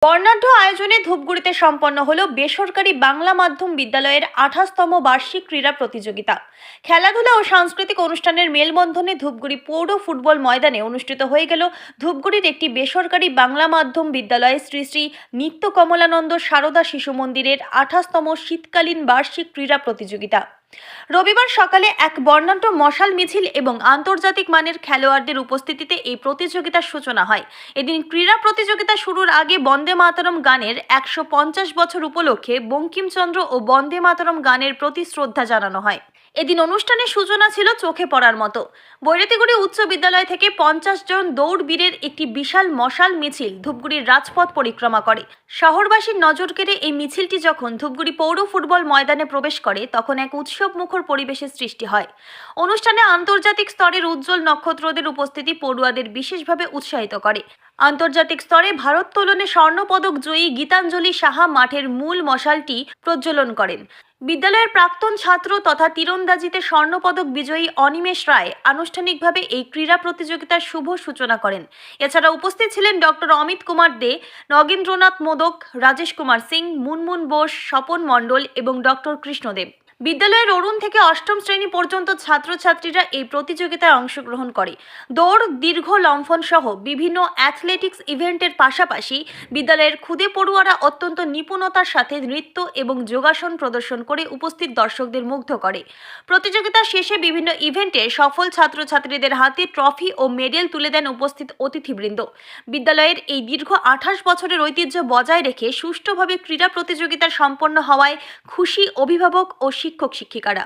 বর্ণাঢ্য আয়োজনে ধূপগুড়িতে সম্পন্ন হলো বেসরকারি বাংলা মাধ্যম বিদ্যালয়ের 28তম বার্ষিক ক্রীড়া প্রতিযোগিতা। খেলাধুলা ও সাংস্কৃতিক অনুষ্ঠানের মেলবন্ধনে ধূপগুড়ি পৌর ফুটবল ময়দানে অনুষ্ঠিত হয়ে গেল ধূপগুড়ির একটি বেসরকারি বাংলা মাধ্যম বিদ্যালয়ে শ্রী শ্রী নিত্য কমলানন্দ সারদা শিশু মন্দিরের 28তম শীতকালীন বার্ষিক ক্রীড়া প্রতিযোগিতা। রবিবার সকালে এক বর্ণাঢ্য মশাল মিছিল এবং আন্তর্জাতিক মানের খেলোয়াড়দের উপস্থিতিতে এই প্রতিযোগিতার সূচনা হয়। এদিন ক্রীড়া প্রতিযোগিতা শুরুর আগে বন্দে মাতরম গানের 150 বছর উপলক্ষে বঙ্কিমচন্দ্র ও বন্দে মাতরম গানের প্রতি শ্রদ্ধা জানানো হয়। এদিন অনুষ্ঠানের সূচনা ছিল চোখে পড়ার মতো। বৈরাতিগুড়ি উচ্চ বিদ্যালয় থেকে 50 জন দৌড়বীরের একটি বিশাল মশাল মিছিল ধূপগুড়ির রাজপথ পরিক্রমা করে। শহরবাসীর নজর কেড়ে এই মিছিলটি যখন ধূপগুড়ি পৌর ফুটবল ময়দানে প্রবেশ করে তখন এক উৎসবমুখর পরিবেশের সৃষ্টি হয়। অনুষ্ঠানে আন্তর্জাতিক স্তরের উজ্জ্বল নক্ষত্রদের উপস্থিতি পড়ুয়াদের বিশেষভাবে উৎসাহিত করে। আন্তর্জাতিক স্তরে ভারোত্তোলনে স্বর্ণপদক জয়ী গীতাঞ্জলি সাহা মাঠের মূল মশালটি প্রজ্বলন করেন। বিদ্যালয়ের প্রাক্তন ছাত্র তথা তীরন্দাজিতে স্বর্ণপদক বিজয়ী অনিমেষ রায় আনুষ্ঠানিকভাবে এই ক্রীড়া প্রতিযোগিতার শুভ সূচনা করেন। এছাড়া উপস্থিত ছিলেন ডক্টর অমিত কুমার দে, নগেন্দ্রনাথ মোদক, রাজেশ কুমার সিং, মুনমুন বোস, স্বপন মণ্ডল এবং ডক্টর কৃষ্ণদেব। বিদ্যালয়ের অরুণ থেকে অষ্টম শ্রেণী পর্যন্ত ছাত্রছাত্রীরা এই প্রতিযোগিতায় অংশগ্রহণ করে। দৌড়, দীর্ঘ লম্ফন সহ বিভিন্ন অ্যাথলেটিক্স ইভেন্টের পাশাপাশি বিদ্যালয়ের ক্ষুদে পড়ুয়ারা অত্যন্ত নিপুণতার সাথে নৃত্য এবং যোগাসন প্রদর্শন করে উপস্থিত দর্শকদের মুগ্ধ করে। প্রতিযোগিতা শেষে বিভিন্ন ইভেন্টে সফল ছাত্রছাত্রীদের হাতে ট্রফি ও মেডেল তুলে দেন উপস্থিত অতিথিবৃন্দ। বিদ্যালয়ের এই দীর্ঘ 28 বছরের ঐতিহ্য বজায় রেখে সুষ্ঠুভাবে ক্রীড়া প্রতিযোগিতা সম্পন্ন হওয়ায় খুশি অভিভাবক ও শিক্ষক শিক্ষিকারা।